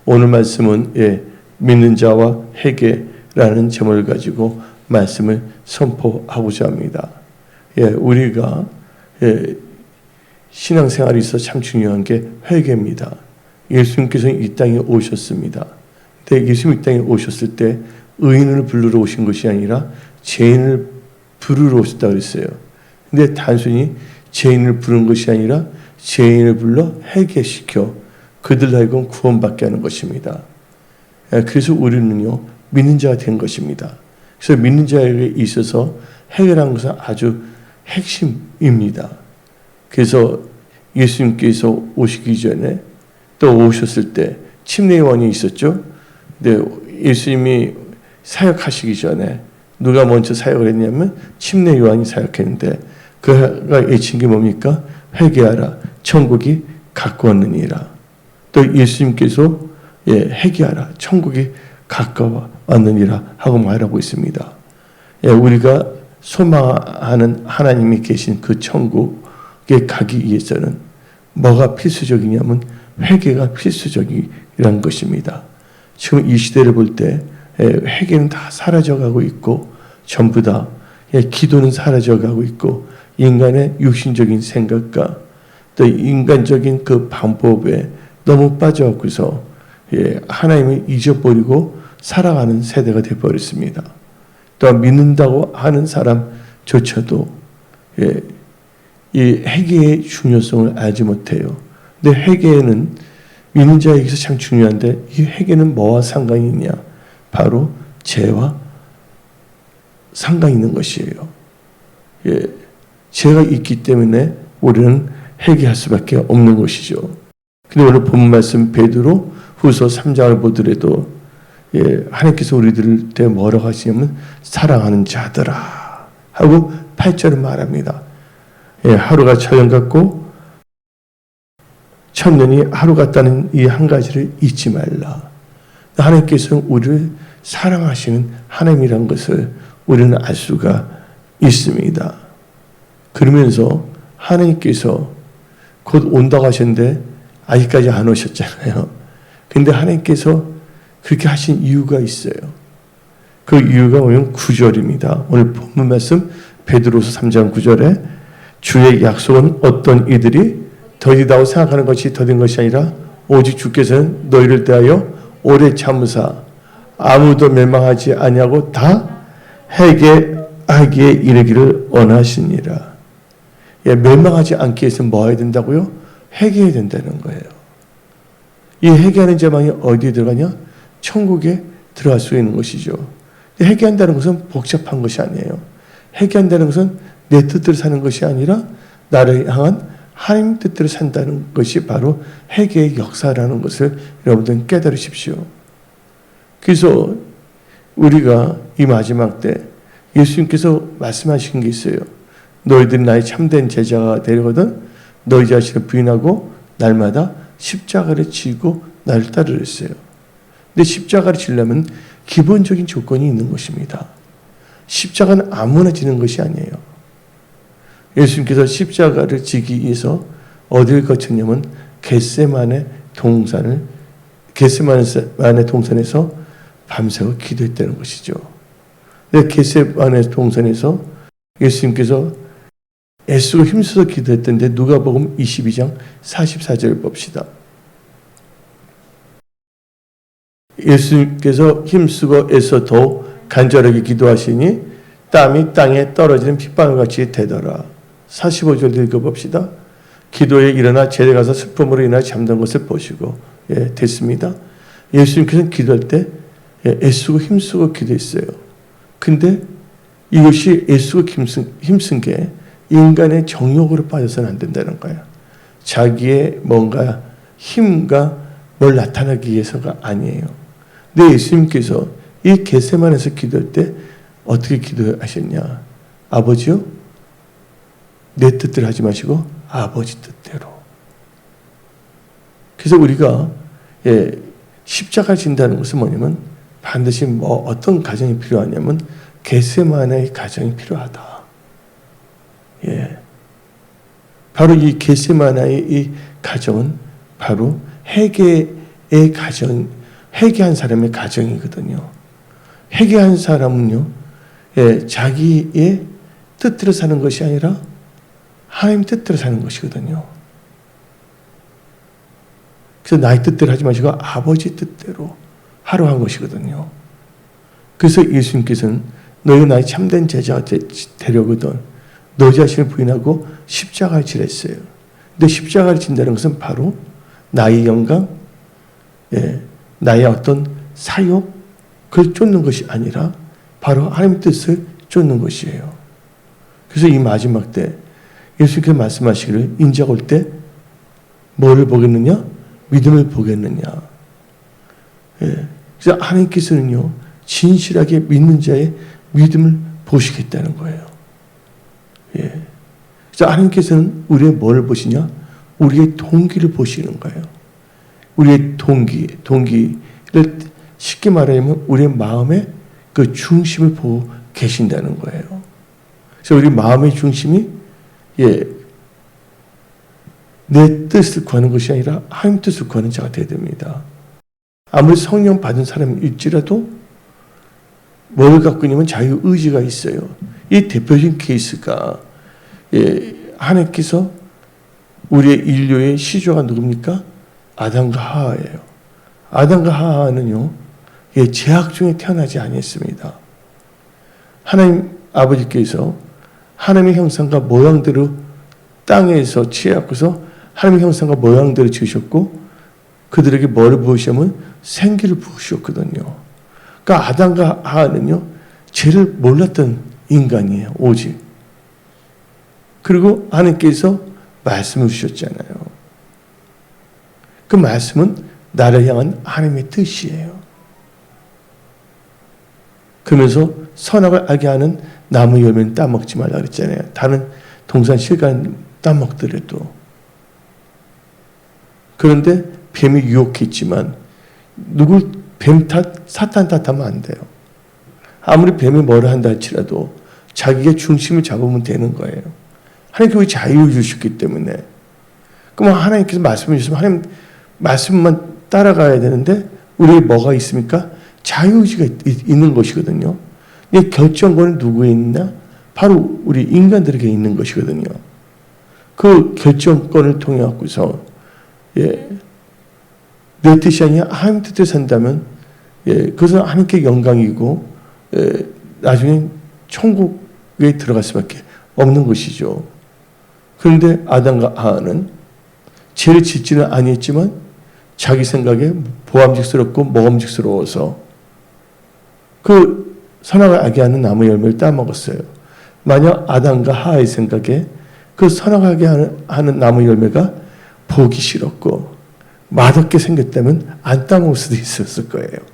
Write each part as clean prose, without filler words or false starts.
오늘 말씀은 믿는 자와 회개라는 제목을 가지고 말씀을 선포하고자 합니다. 우리가 신앙생활에 있어서 참 중요한 게 회개입니다. 예수님께서 이 땅에 오셨습니다. 근데 예수님 이 땅에 오셨을 때 의인을 부르러 오신 것이 아니라 죄인을 부르러 오셨다고 그랬어요. 근데 단순히 죄인을 부르는 것이 아니라 죄인을 불러 회개시켜 그들 하여금 구원받게 하는 것입니다. 그래서 우리는요 믿는 자가 된 것입니다. 그래서 믿는 자에게 있어서 회개라는 것은 아주 핵심입니다. 그래서 예수님께서 오시기 전에 또 오셨을 때 침례 요한이 있었죠. 근데 예수님이 사역하시기 전에 누가 먼저 사역을 했냐면 침례 요한이 사역했는데 그가 외친 게 뭡니까? 회개하라, 천국이 가까웠느니라. 또 예수님께서 회개하라, 천국이 가까웠느니라 하고 말하고 있습니다. 우리가 소망하는 하나님이 계신 그 천국에 가기 위해서는 뭐가 필수적이냐면 회개가 필수적이라는 것입니다. 지금 이 시대를 볼 때 회개는 다 사라져가고 있고 전부 다 기도는 사라져가고 있고 인간의 육신적인 생각과 또 인간적인 그 방법에 너무 빠져갖고서 하나님을 잊어버리고 살아가는 세대가 되어버렸습니다. 또 믿는다고 하는 사람조차도 이 회개의 중요성을 알지 못해요. 근데 회개는 믿는 자에게서 참 중요한데 이 회개는 뭐와 상관이 있냐? 바로 죄와 상관이 있는 것이에요. 죄가 있기 때문에 우리는 회개할 수밖에 없는 것이죠. 근데 오늘 본 말씀 베드로 후서 3장을 보더라도 하나님께서 우리들한테 뭐라고 하시냐면 사랑하는 자들아 하고 8절을 말합니다. 하루가 천년 같고 천년이 하루 같다는 이 한 가지를 잊지 말라. 하나님께서는 우리를 사랑하시는 하나님이라는 것을 우리는 알 수가 있습니다. 그러면서 하나님께서 곧 온다고 하셨는데 아직까지 안 오셨잖아요. 근데 하나님께서 그렇게 하신 이유가 있어요. 그 이유가 뭐냐면 9절입니다. 오늘 본문 말씀 베드로서 3장 9절에 주의 약속은 어떤 이들이 더디다고 생각하는 것이 더딘 것이 아니라 오직 주께서는 너희를 대하여 오래 참으사 아무도 멸망하지 아니하고 다 회개하기에 이르기를 원하시니라. 멸망하지 않기 위해서 뭐 해야 된다고요? 회개해야 된다는 거예요. 이 회개하는 자만이 어디에 들어가냐? 천국에 들어갈 수 있는 것이죠. 회개한다는 것은 복잡한 것이 아니에요. 회개한다는 것은 내 뜻대로 사는 것이 아니라 나를 향한 하나님 뜻대로 산다는 것이 바로 회개의 역사라는 것을 여러분들 깨달으십시오. 그래서 우리가 이 마지막 때 예수님께서 말씀하신 게 있어요. 너희들이 나의 참된 제자가 되려거든 너희 자신을 부인하고 날마다 십자가를 지고 나를 따르라 했어요. 근데 십자가를 지려면 기본적인 조건이 있는 것입니다. 십자가는 아무나 지는 것이 아니에요. 예수님께서 십자가를 지기 위해서 어디를 거쳤냐면 겟세마네 동산에서 밤새워 기도했다는 것이죠. 근데 겟세마네 동산에서 예수님께서 애쓰고 힘써서 기도했던데 누가복음 22장 44절을 봅시다. 예수님께서 힘쓰고 애써 더 간절하게 기도하시니 땀이 땅에 떨어지는 핏방울 같이 되더라. 45절 읽어봅시다. 기도에 일어나 제대 가서 슬픔으로 인하여 잠든 것을 보시고 됐습니다. 예수님께서는 기도할 때 애쓰고 힘쓰고 기도했어요. 근데 이것이 애쓰고 힘쓴 게 인간의 정욕으로 빠져서는 안 된다는 거예요. 자기의 뭔가 힘과 뭘 나타나기 위해서가 아니에요. 근데 예수님께서 이 겟세마네에서 기도할 때 어떻게 기도하셨냐? 아버지요, 내 뜻대로 하지 마시고 아버지 뜻대로. 그래서 우리가 십자가 진다는 것은 뭐냐면 반드시 어떤 가정이 필요하냐면 겟세마네의 가정이 필요하다. 바로 이 겟세마네의 이 가정은 바로 회개의 가정, 회개한 사람의 가정이거든요. 회개한 사람은요, 자기의 뜻대로 사는 것이 아니라 하나님 뜻대로 사는 것이거든요. 그래서 나의 뜻대로 하지 마시고 아버지 뜻대로 하려 한 것이거든요. 그래서 예수님께서는 너희가 나의 참된 제자가 되려거든 너 자신을 부인하고 십자가를 지랬어요. 근데 십자가를 진다는 것은 바로 나의 영광, 나의 어떤 사욕, 그걸 쫓는 것이 아니라 바로 하나님 뜻을 쫓는 것이에요. 그래서 이 마지막 때 예수님께서 말씀하시기를 인자가 올 때 뭐를 보겠느냐? 믿음을 보겠느냐? 그래서 하나님께서는요, 진실하게 믿는 자의 믿음을 보시겠다는 거예요. 그래서 하나님께서는 우리의 뭐를 보시냐? 우리의 동기를 보시는 거예요. 우리의 동기를 쉽게 말하면 우리의 마음의 그 중심을 보고 계신다는 거예요. 그래서 우리 마음의 중심이 내 뜻을 구하는 것이 아니라 하나님 뜻을 구하는 자가 되어야 됩니다. 아무리 성령 받은 사람일지라도 뭘 갖고 있냐면 자유의지가 있어요. 이 대표적인 케이스가 하나님께서 우리의 인류의 시조가 누굽니까? 아담과 하와예요. 아담과 하와는요, 죄악 중에 태어나지 아니했습니다. 하나님 아버지께서 하나님의 형상과 모양대로 땅에서 취해갖고서 하나님의 형상과 모양대로 지으셨고 그들에게 뭐를 부으시면 생기를 부으셨거든요. 그러니까 아담과 하와는요, 죄를 몰랐던 인간이에요. 오직. 그리고 하나님께서 말씀을 주셨잖아요. 그 말씀은 나를 향한 하나님의 뜻이에요. 그러면서 선악을 알게 하는 나무 열매는 따먹지 말라 그랬잖아요. 다른 동산 실과는 따먹더라도. 그런데 뱀이 유혹했지만 뱀 탓, 사탄 탓하면 안 돼요. 아무리 뱀이 뭐라 한다 할지라도 자기가 중심을 잡으면 되는 거예요. 하나님께서 우리 자유를 주셨기 때문에. 그럼 하나님께서 말씀을 주시면 하나님 말씀만 따라가야 되는데 우리에 뭐가 있습니까? 자유의지가 있는 것이거든요. 이 결정권은 누구에 있나? 바로 우리 인간들에게 있는 것이거든요. 그 결정권을 통해 갖고서 내 뜻이 아니라 하나님 뜻대로 산다면 그것은 하나님께 영광이고 나중에 천국에 들어갈 수밖에 없는 것이죠. 그런데 아담과 하와는 죄를 짓지는 아니했지만 자기 생각에 보암직스럽고 먹음직스러워서 그 선악을 알게 하는 나무 열매를 따먹었어요. 만약 아담과 하와의 생각에 그 선악하게 하는 나무 열매가 보기 싫었고 맛없게 생겼다면 안 따먹을 수도 있었을 거예요.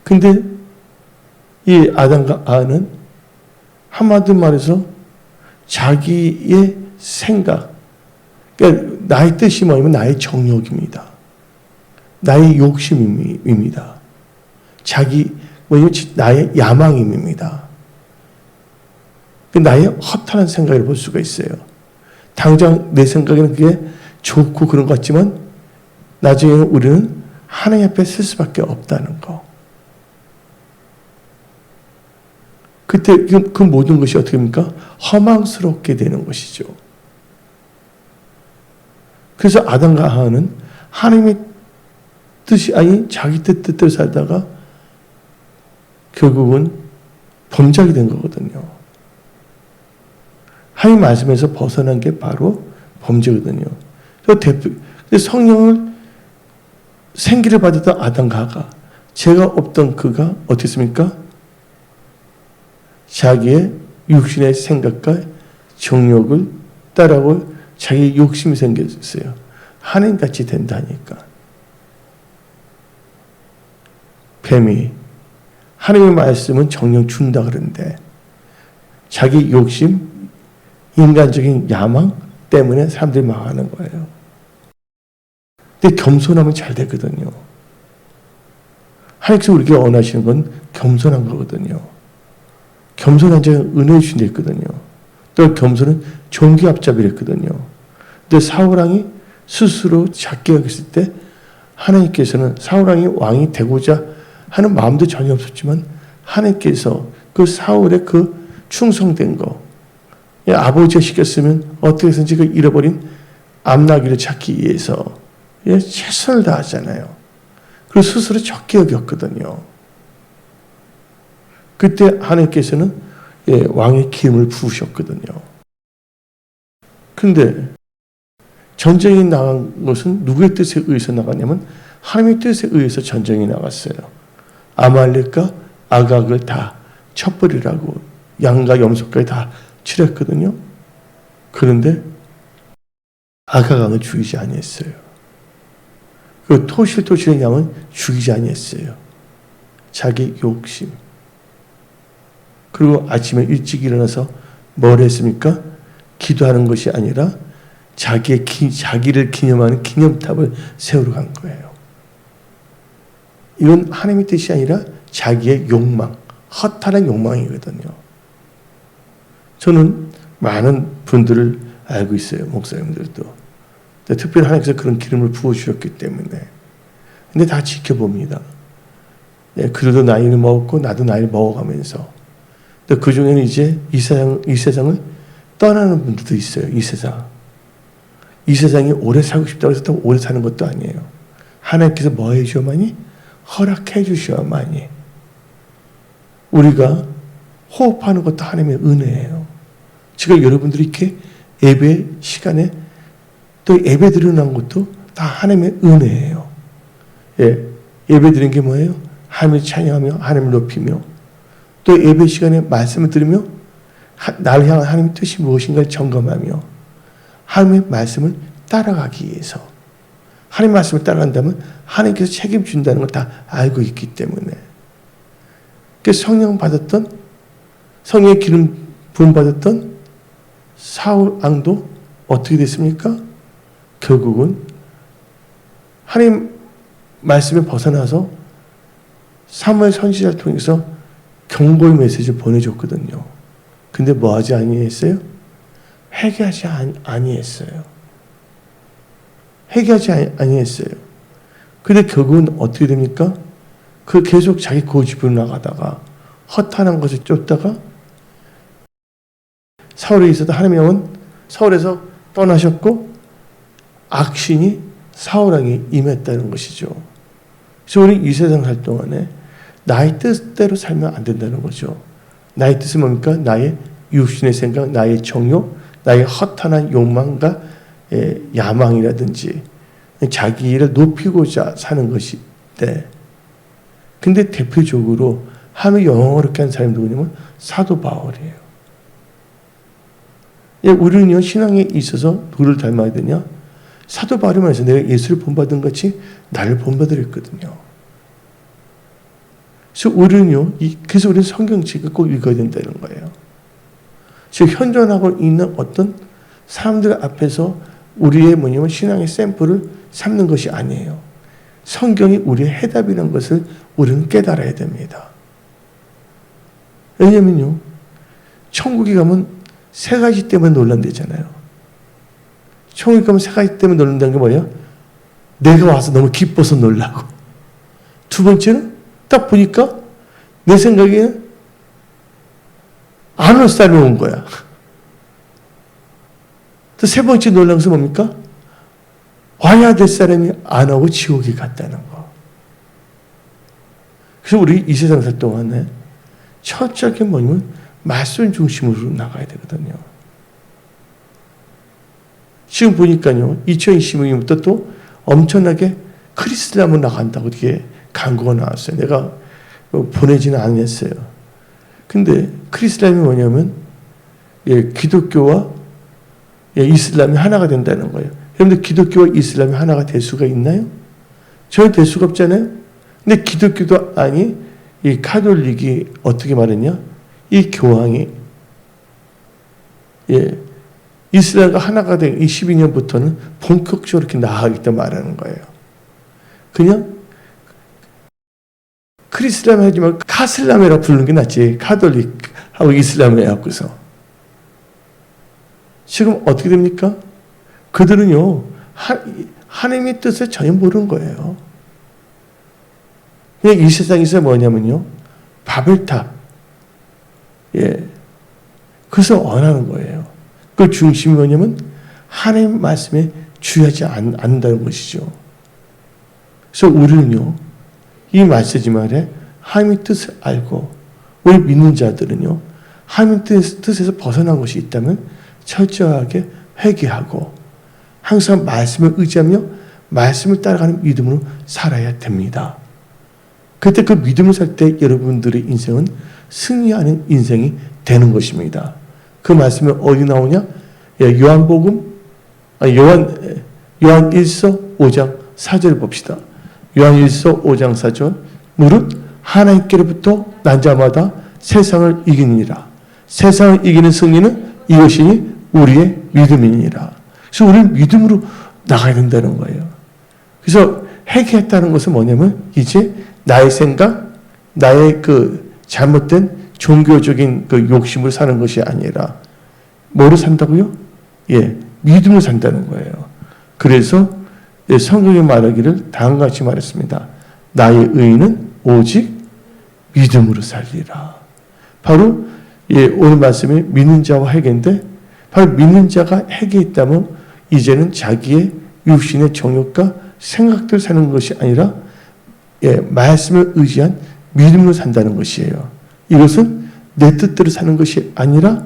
근데 이 아담과 하와는 한마디로 말해서 자기의 생각, 그러니까 나의 뜻이 뭐냐면 나의 정욕입니다. 나의 욕심입니다. 나의 야망입니다. 나의 허탄한 생각을 볼 수가 있어요. 당장 내 생각에는 그게 좋고 그런 것 같지만 나중에 우리는 하나님 앞에 쓸 수밖에 없다는 거. 그때 그 모든 것이 어떻게 됩니까? 허망스럽게 되는 것이죠. 그래서 아담과 하와는 하나님의 뜻이 아닌 자기 뜻대로 살다가 결국은 범죄하게 된 거거든요. 하나님 말씀에서 벗어난 게 바로 범죄거든요. 성령을 생기를 받았던 아담과 하와가 죄가 없던 그가 어떻게 했습니까? 자기의 육신의 생각과 정욕을 따라고 자기 욕심이 생겼어요. 하나님같이 된다니까. 뱀이 하나님의 말씀은 정령 준다 그러는데 자기 욕심, 인간적인 야망 때문에 사람들이 망하는 거예요. 근데 겸손하면 잘 되거든요. 하나님께서 우리에게 원하시는 건 겸손한 거거든요. 겸손한 자가 은혜를 주신다 했거든요. 또 겸손은 종기 앞잡이랬거든요. 근데 사울왕이 스스로 작게 여겼을 때 하나님께서는 사울 왕이 되고자 하는 마음도 전혀 없었지만 하나님께서 그 사울의 그 충성된 거, 아버지가 시켰으면 어떻게 해서든지 그 잃어버린 암나귀를 찾기 위해서 최선을 다하잖아요. 그리고 스스로 적게 여겼거든요. 그때 하나님께서는 왕의 기름을 부으셨거든요. 그런데 전쟁이 나간 것은 누구의 뜻에 의해서 나갔냐면 하나님의 뜻에 의해서 전쟁이 나갔어요. 아말렉과 아각을 다 쳐버리라고 양과 염소까지 다 칠했거든요. 그런데 아각왕은 죽이지 아니했어요. 그 토실토실의 양은 죽이지 아니했어요. 자기 욕심. 그리고 아침에 일찍 일어나서 뭘 했습니까? 기도하는 것이 아니라 자기를 기념하는 기념탑을 세우러 간 거예요. 이건 하나님의 뜻이 아니라 자기의 욕망, 허탈한 욕망이거든요. 저는 많은 분들을 알고 있어요. 목사님들도. 특별히 하나님께서 그런 기름을 부어주셨기 때문에. 근데 다 지켜봅니다. 그들도 나이를 먹었고 나도 나이를 먹어가면서. 그 중에는 이제 이 세상을 떠나는 분들도 있어요. 이 세상이 오래 살고 싶다고 해서 또 오래 사는 것도 아니에요. 하나님께서 뭐 해주셔야만이? 허락해 주셔야만이. 우리가 호흡하는 것도 하나님의 은혜예요. 지금 여러분들이 이렇게 예배 시간에 또 예배 드리는 것도 다 하나님의 은혜예요. 예배 드리는 게 뭐예요? 하나님을 찬양하며 하나님을 높이며 또 예배 시간에 말씀을 들으며 나를 향한 하나님의 뜻이 무엇인가를 점검하며 하나님의 말씀을 따라가기 위해서 하나님의 말씀을 따라간다면 하나님께서 책임준다는 걸 다 알고 있기 때문에 성령 받았던 성령의 기름 부음 받았던 사울 왕도 어떻게 됐습니까? 결국은 하나님 말씀에 벗어나서 사무엘 선지자를 통해서 경고의 메시지를 보내줬거든요. 근데 뭐 하지 아니했어요? 회개하지 아니했어요. 회개하지 아니했어요. 근데 결국은 어떻게 됩니까? 그 계속 자기 고집으로 나가다가 허탄한 것을 쫓다가 사울에 있어도 하나님의 영은 사울에서 떠나셨고 악신이 사울에게 임했다는 것이죠. 그래서 우리 이 세상 살 동안에 나의 뜻대로 살면 안 된다는 거죠. 나의 뜻은 뭡니까? 나의 육신의 생각, 나의 정욕, 나의 허탄한 욕망과 야망이라든지 자기 일을 높이고자 사는 것인데 근데 대표적으로 하나님을 영어롭게 한 사람이 누구냐면 사도 바울이에요. 우리는요 신앙에 있어서 누구를 닮아야 되냐? 사도 바울이 말해서 내가 예수를 본받은 같이 나를 본받으랬거든요. 그래서 그래서 우리는 성경책을 꼭 읽어야 된다는 거예요. 지금 현존하고 있는 어떤 사람들 앞에서 우리의 신앙의 샘플을 삼는 것이 아니에요. 성경이 우리의 해답이라는 것을 우리는 깨달아야 됩니다. 왜냐면요, 천국에 가면 세 가지 때문에 놀란대잖아요. 천국에 가면 세 가지 때문에 놀란다는 게 뭐예요? 내가 와서 너무 기뻐서 놀라고. 두 번째는 딱 보니까 내 생각에는 안 올 사람이 온 거야. 또 세 번째 놀란 것은 뭡니까? 와야 될 사람이 안 오고 지옥에 갔다는 거. 그래서 우리 이 세상 살 동안에 첫째 뭐냐면 말씀 중심으로 나가야 되거든요. 지금 보니까요, 2026년부터 또 엄청나게 크리스라면 나간다고 이렇게 광고가 나왔어요. 내가 보내지는 않았어요. 근데 크리스라면이 뭐냐면 기독교와 이슬람이 하나가 된다는 거예요. 여러분들 기독교와 이슬람이 하나가 될 수가 있나요? 전혀 될 수가 없잖아요. 근데 기독교도 아니 이 카톨릭이 어떻게 말했냐? 이 교황이 이스라엘과 하나가 된 이 12년부터는 본격적으로 이렇게 나아가겠다 말하는 거예요. 그냥 크리스라메 하지만 카슬라메라 부르는 게 낫지. 카톨릭하고 이슬람에 갖고서. 지금 어떻게 됩니까? 그들은요, 하나님의 뜻을 전혀 모르는 거예요. 그냥 이 세상에서 뭐냐면요, 바벨탑, 그것을 원하는 거예요. 그 중심이 뭐냐면 하나님 말씀에 주의하지 않는다는 것이죠. 그래서 우리는요, 이 메시지 말에 하나님의 뜻을 알고, 우리 믿는 자들은요, 하나님의 뜻에서 벗어난 것이 있다면 철저하게 회개하고 항상 말씀을 의지하며 말씀을 따라가는 믿음으로 살아야 됩니다. 그때 그 믿음을 살 때 여러분들의 인생은 승리하는 인생이 되는 것입니다. 그 말씀이 어디 나오냐? 요한 1서 5장 4절을 봅시다. 요한 1서 5장 4절. 무릇 하나님께로부터 난 자마다 세상을 이기니라. 세상을 이기는 승리는 이것이니 우리의 믿음이니라. 그래서 우리는 믿음으로 나가야 된다는 거예요. 그래서 회개했다는 것은 뭐냐면 이제 나의 생각, 나의 그 잘못된 종교적인 그 욕심으로 사는 것이 아니라 뭐로 산다고요? 믿음으로 산다는 거예요. 그래서 성경이 말하기를 다음과 같이 말했습니다. 나의 의인은 오직 믿음으로 살리라. 바로 오늘 말씀이 믿는 자와 회개인데, 바로 믿는 자가 회개했다면 이제는 자기의 육신의 정욕과 생각대로 사는 것이 아니라 말씀을 의지한 믿음으로 산다는 것이에요. 이것은 내 뜻대로 사는 것이 아니라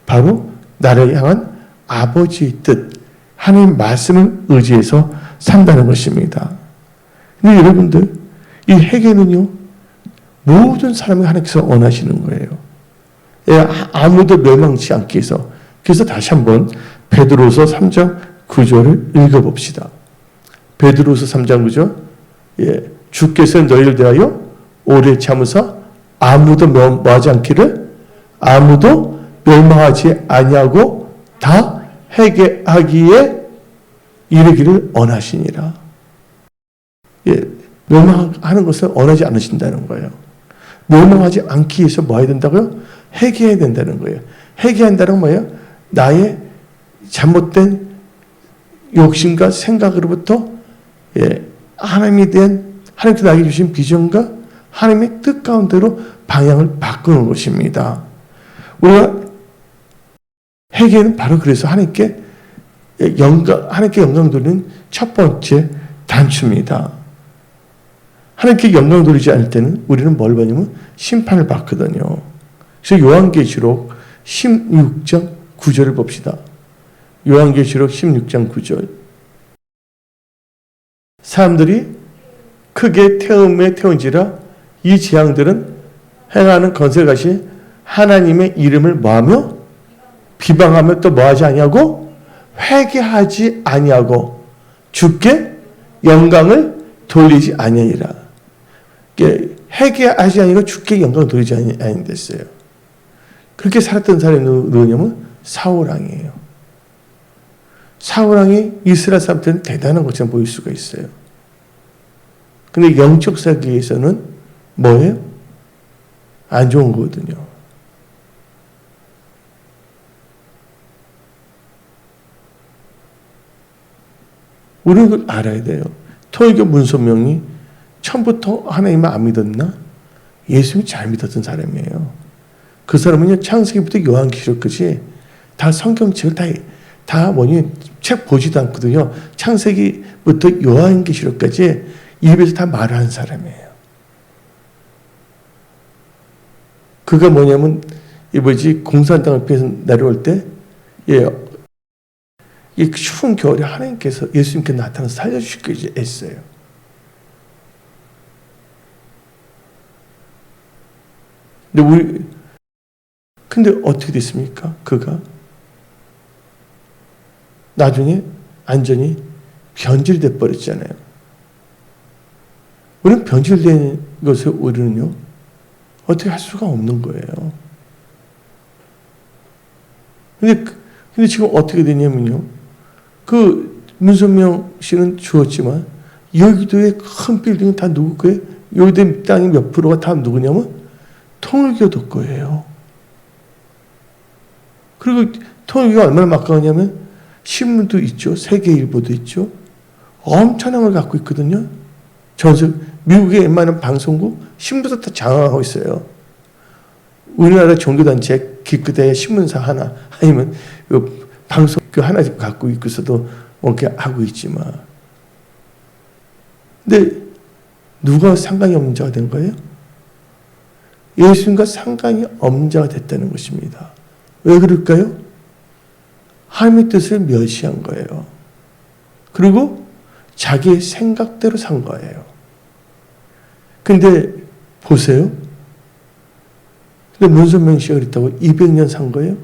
바로 나를 향한 아버지의 뜻, 하나님 말씀을 의지해서 산다는 것입니다. 근데 여러분들, 이 회개는요, 모든 사람이 하나님께서 원하시는 거예요. 아무도 멸망치 않기 위해서. 그래서 다시 한번 베드로서 3장 9절을 읽어봅시다. 베드로서 3장 9절. 주께서 너희를 대하여 오래 참으사 아무도 뭐하지 않기를, 아무도 멸망하지 아니하고 다 회개하기에 이르기를 원하시니라. 멸망하는 것을 원하지 않으신다는 거예요. 멸망하지 않기 위해서 뭐 해야 된다고요? 회개해야 된다는 거예요. 회개한다는 건 뭐예요? 나의 잘못된 욕심과 생각으로부터 하나님에 대한, 하나님께서 나에게 주신 비전과 하나님의 뜻 가운데로 방향을 바꾸는 것입니다. 우리가 회개는 바로 그래서 하나님께 영광 돌리는 첫 번째 단추입니다. 하나님께 영광 돌리지 않을 때는 우리는 뭘 받냐면 심판을 받거든요. 그래서 요한계시록 16장 9절을 봅시다. 요한계시록 16장 9절. 사람들이 크게 태운지라 이 재앙들은 행하는 건설같이 하나님의 이름을 뭐하며 비방하며 또 뭐하지 아니하고 회개하지 아니하고 주께 영광을 돌리지 아니하리라. 회개하지 아니하고 주께 영광을 돌리지 아니했어요. 그렇게 살았던 사람이 누구냐면 사울왕이에요. 사울왕이 이스라엘 사람들은 대단한 것처럼 보일 수가 있어요. 근데 영적 세계에서는 뭐예요? 안 좋은 거거든요. 우리는 그걸 알아야 돼요. 토요교 문선명이 처음부터 하나님을 안 믿었나? 예수님 잘 믿었던 사람이에요. 그 사람은요, 창세기부터 요한계시록까지 다 성경책을 다 책 보지도 않거든요. 창세기부터 요한계시록까지 입에서 다 말하는 사람이에요. 그가 뭐냐면, 공산당을 피해서 내려올 때, 이 추운 겨울에 하나님께서 예수님께 나타나서 살려주시기 했어요. 근데 어떻게 됐습니까? 그가 나중에 완전히 변질이 돼버렸잖아요. 우리는 변질된 것을 우리는요, 어떻게 할 수가 없는 거예요. 근데 지금 어떻게 되냐면요, 그 문선명 씨는 죽었지만 여의도의 큰 빌딩은 다 누구 거예요? 여의도 땅이 몇 프로가 다 누구냐면 통일교도 거예요. 그리고 통일교가 얼마나 막강하냐면 신문도 있죠. 세계일보도 있죠. 엄청난 걸 갖고 있거든요. 미국의 웬만한 방송국 신문도 다 장악하고 있어요. 우리나라 종교단체 기껏해야 신문사 하나 아니면 방송 하나 갖고 있고서도 뭔가 하고 있지만, 근데 누가 상관이 없는 자가 된 거예요? 예수님과 상관이 없는 자가 됐다는 것입니다. 왜 그럴까요? 하나님의 뜻을 멸시한 거예요. 그리고 자기의 생각대로 산 거예요. 근데 보세요. 근데 문선명 씨가 그랬다고 200년 산 거예요?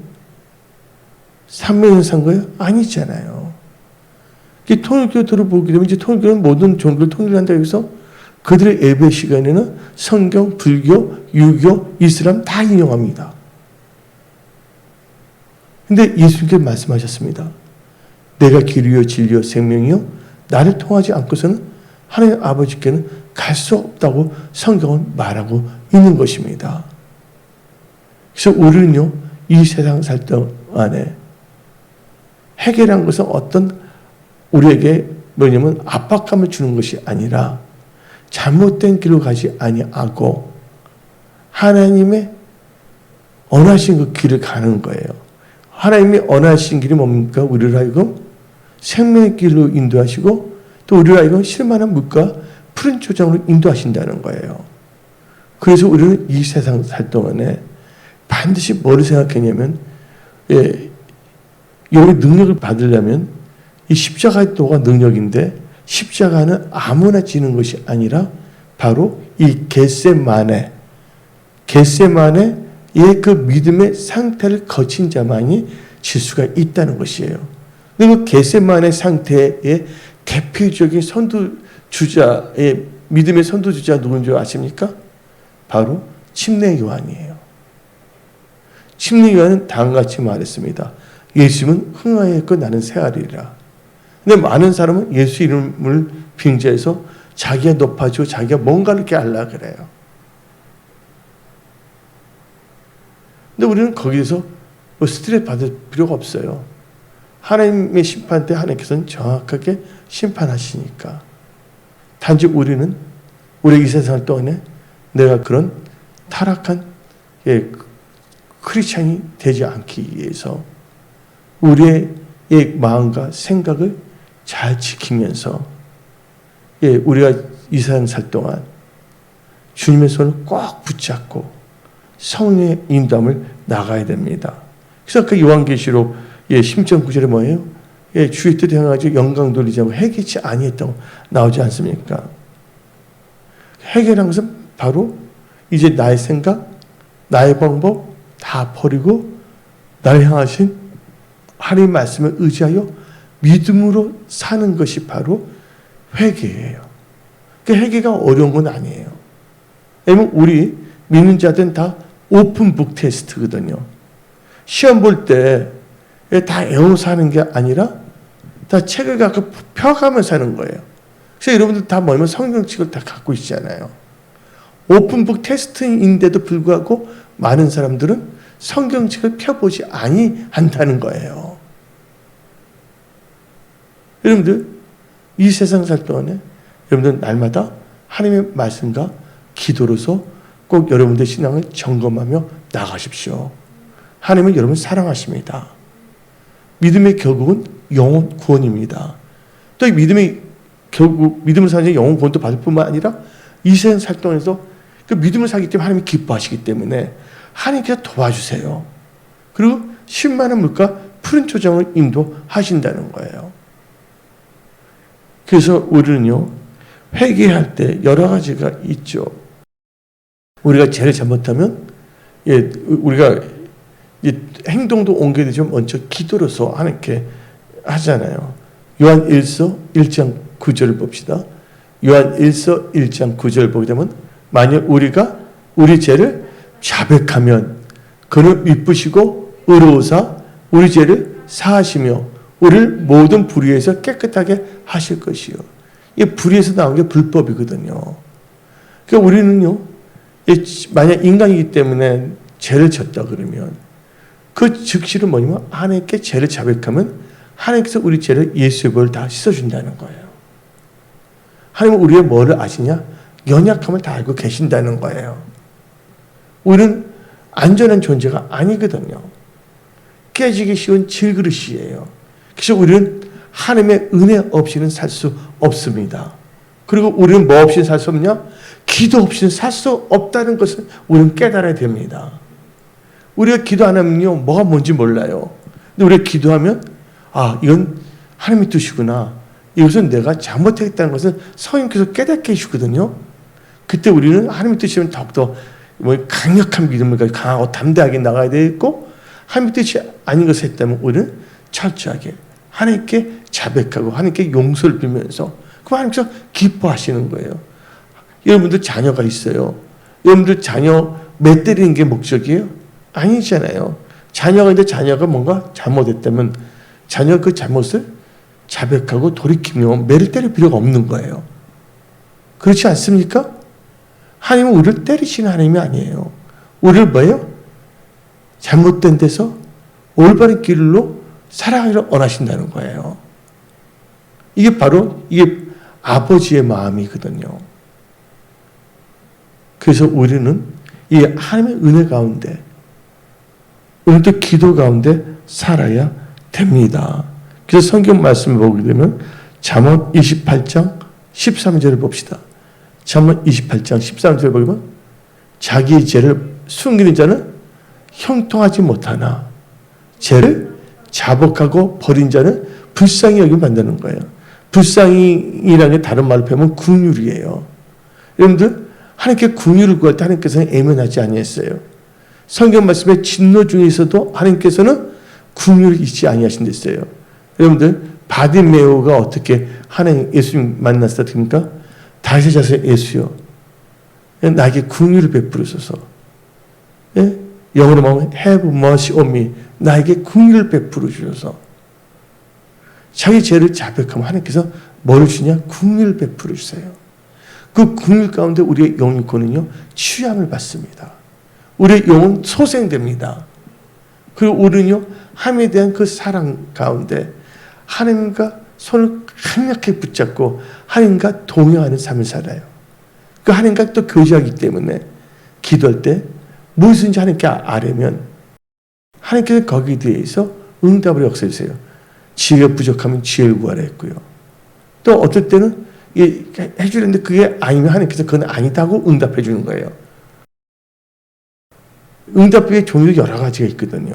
300년 산 거예요? 아니잖아요. 통일교도를 보게 되면 이제 통일교는 모든 종교를 통일한다고 해서 그들의 예배 시간에는 성경, 불교, 유교, 이슬람 다 인용합니다. 근데 예수님께서 말씀하셨습니다. 내가 길이요 진리요 생명이요 나를 통하지 않고서는 하나님 아버지께는 갈 수 없다고 성경은 말하고 있는 것입니다. 그래서 우리는요, 이 세상 살 동안에 해결한 것은 어떤 우리에게 뭐냐면 압박감을 주는 것이 아니라 잘못된 길로 가지 아니하고 하나님의 원하신 그 길을 가는 거예요. 하나님이 원하신 길이 뭡니까? 우리를 하여금 생명의 길로 인도하시고 또 우리를 하여금 실만한 물과 푸른 초장으로 인도하신다는 거예요. 그래서 우리는 이 세상 살 동안에 반드시 뭐를 생각했냐면, 이 능력을 받으려면 이 십자가의 도가 능력인데 십자가는 아무나 지는 것이 아니라 바로 이 겟세마네의 그 믿음의 상태를 거친 자만이 질 수가 있다는 것이에요. 그리고 겟세마네 상태의 대표적인 선두주자의 믿음의 선두주자 누군지 아십니까? 바로 침례 요한이에요. 침례 요한은 다음같이 말했습니다. 예수님은 흥하였고 나는 새하리라. 근데 많은 사람은 예수 이름을 빙자해서 자기가 높아지고 자기가 뭔가를 이렇게 하려고 그래요. 근데 우리는 거기에서 스트레스 받을 필요가 없어요. 하나님의 심판 때 하나님께서는 정확하게 심판하시니까. 단지 우리는 우리 이 세상 동안에 내가 그런 타락한 크리스찬이 되지 않기 위해서 우리의 마음과 생각을 잘 지키면서 우리가 이 세상 살 동안 주님의 손을 꼭 붙잡고 성령의 인도함을 나가야 됩니다. 그래서 그 요한계시록 10.9절에 뭐예요? 주의 뜻에 행하지 영광 돌리지 않고 해결치 아니했다고 나오지 않습니까? 해결한 것은 바로 이제 나의 생각, 나의 방법 다 버리고 나를 향하신 하나님의 말씀을 의지하여 믿음으로 사는 것이 바로 회개예요. 그 회개가 어려운 건 아니에요. 왜냐면 우리 믿는 자들은 다 오픈북 테스트거든요. 시험 볼 때 다 외워서 하는 게 아니라 다 책을 갖고 펴가면서 하는 거예요. 그래서 여러분들 다 뭐냐면 성경책을 다 갖고 있잖아요. 오픈북 테스트인데도 불구하고 많은 사람들은 성경책을 펴보지 아니한다는 거예요. 여러분들 이 세상 살 동안에 여러분들 날마다 하나님의 말씀과 기도로서 꼭 여러분들 신앙을 점검하며 나가십시오. 하나님은 여러분을 사랑하십니다. 믿음의 결국은 영혼 구원입니다. 또 이 믿음의 결국 믿음을 사는 영혼 구원도 받을 뿐만 아니라 이 세상 살 동안에서 그 믿음을 사기 때문에 하나님이 기뻐하시기 때문에 하나님께서 도와주세요. 그리고 10만원 물가 푸른 초장을 인도하신다는 거예요. 그래서 우리는요, 회개할 때 여러 가지가 있죠. 우리가 죄를 잘못하면, 우리가 행동도 옮겨야 되지만 먼저 기도로서 하나님께 하잖아요. 요한 1서 1장 9절을 봅시다. 요한 1서 1장 9절 보게 되면, 만약 우리가 우리 죄를 자백하면 그는 미쁘시고 의로우사 우리 죄를 사하시며 우리를 모든 불의에서 깨끗하게 하실 것이요. 이 불의에서 나온 게 불법이거든요. 그러니까 우리는요, 만약 인간이기 때문에 죄를 졌다 그러면 그 즉시로 뭐냐면 하나님께 죄를 자백하면 하나님께서 우리 죄를 예수의 보혈로 다 씻어준다는 거예요. 하나님은 우리의 뭐를 아시냐? 연약함을 다 알고 계신다는 거예요. 우리는 안전한 존재가 아니거든요. 깨지기 쉬운 질그릇이에요. 그래서 우리는 하나님의 은혜 없이는 살 수 없습니다. 그리고 우리는 뭐 없이는 살 수 없냐? 기도 없이는 살 수 없다는 것을 우리는 깨달아야 됩니다. 우리가 기도 안 하면요, 뭐가 뭔지 몰라요. 근데 우리가 기도하면, 아, 이건 하나님의 뜻이구나. 이것은 내가 잘못했다는 것을 성령께서 깨닫게 해주거든요. 그때 우리는 하나님의 뜻이면 더욱더 강력한 믿음을 가지고 강하고 담대하게 나가야 되겠고, 하나님의 뜻이 아닌 것을 했다면 우리는 철저하게 하나님께 자백하고 하나님께 용서를 빌면서 그 하나님께서 기뻐하시는 거예요. 여러분들 자녀가 있어요. 여러분들 자녀 매 때리는 게 목적이에요? 아니잖아요. 자녀가 있는데 자녀가 뭔가 잘못했다면 자녀 그 잘못을 자백하고 돌이키며 매를 때릴 필요가 없는 거예요. 그렇지 않습니까? 하나님은 우리를 때리시는 하나님이 아니에요. 우리를 뭐예요? 잘못된 데서 올바른 길로 살아가기를 원하신다는 거예요. 이게 바로 아버지의 마음이거든요. 그래서 우리는 이 하나님의 은혜 가운데, 오늘도 기도 가운데 살아야 됩니다. 그래서 성경 말씀을 보게 되면 잠언 28장 13절을 봅시다. 잠언 28장 13절을 보면 자기의 죄를 숨기는 자는 형통하지 못하나 죄를 자복하고 버린 자는 불쌍히 여기면 만드는 거예요. 불쌍히라는 게 다른 말로 표현하면 긍휼이에요. 여러분들 하나님께 긍휼을 구할 때 하나님께서는 애면하지 아니했어요. 성경 말씀에 진노 중에서도 하나님께서는 긍휼을 잊지 아니하신 데 있어요. 여러분들 바디메오가 어떻게 하나님 예수님 만났다 됩니까? 다윗의 자손 예수여, 나에게 긍휼을 베풀으소서. 예? 영어로 말하면 have mercy on me, 나에게 긍휼을 베풀어 주셔서. 자기 죄를 자백하면 하나님께서 뭘 주냐? 긍휼을 베풀어 주세요. 그 긍휼 가운데 우리의 영육권은요 취함을 받습니다. 우리의 영은 소생됩니다. 그리고 우리는요 하나님에 대한 그 사랑 가운데 하나님과 손을 강력하게 붙잡고 하나님과 동행하는 삶을 살아요. 그 하나님과 또 교제하기 때문에 기도할 때 무엇인지 하나님께 아뢰면 하나님께서 거기에 대해서 응답을 역사해 주세요. 지혜가 부족하면 지혜를 구하라 했고요. 또 어떨 때는 해주려는데 그게 아니면 하나님께서 그건 아니다고 응답해 주는 거예요. 응답의 종류도 여러 가지가 있거든요.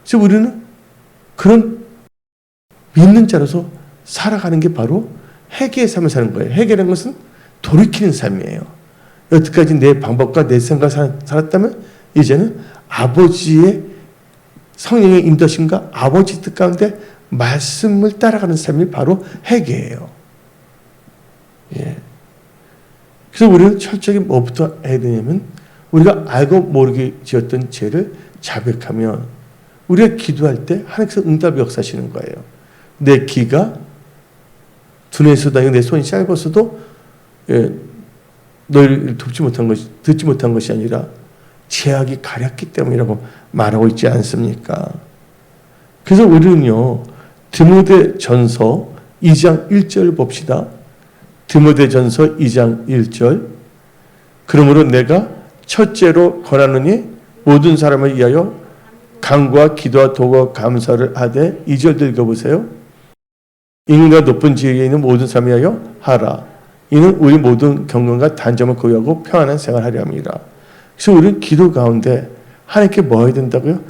그래서 우리는 그런 믿는 자로서 살아가는 게 바로 회개의 삶을 사는 거예요. 회개라는 것은 돌이키는 삶이에요. 여태까지 내 방법과 내 생각을 살았다면 이제는 아버지의 성령의 인도심과 아버지 뜻 가운데 말씀을 따라가는 삶이 바로 회개예요. 예. 그래서 우리는 철저히 뭐부터 해야 되냐면 우리가 알고 모르게 지었던 죄를 자백하면 우리가 기도할 때 하나님께서 응답이 역사하시는 거예요. 내 귀가 둔해서 다니고 내 손이 짧아서도 너희를 듣지 못한 것이 아니라 죄악이 가렸기 때문이라고 말하고 있지 않습니까? 그래서 우리는요 디모데전서 2장 1절 봅시다. 디모데전서 2장 1절 그러므로 내가 첫째로 권하노니 모든 사람을 위하여 간구와 기도와 도구와 감사를 하되 2절 읽어보세요. 인간과 높은 지위에 있는 모든 사람을 위하여 하라. 이는 우리 모든 경건과 단점을 고유하고 평안한 생활하려 합니다. 그래서 우리는 기도 가운데 하나님께 뭐 해야 된다고요?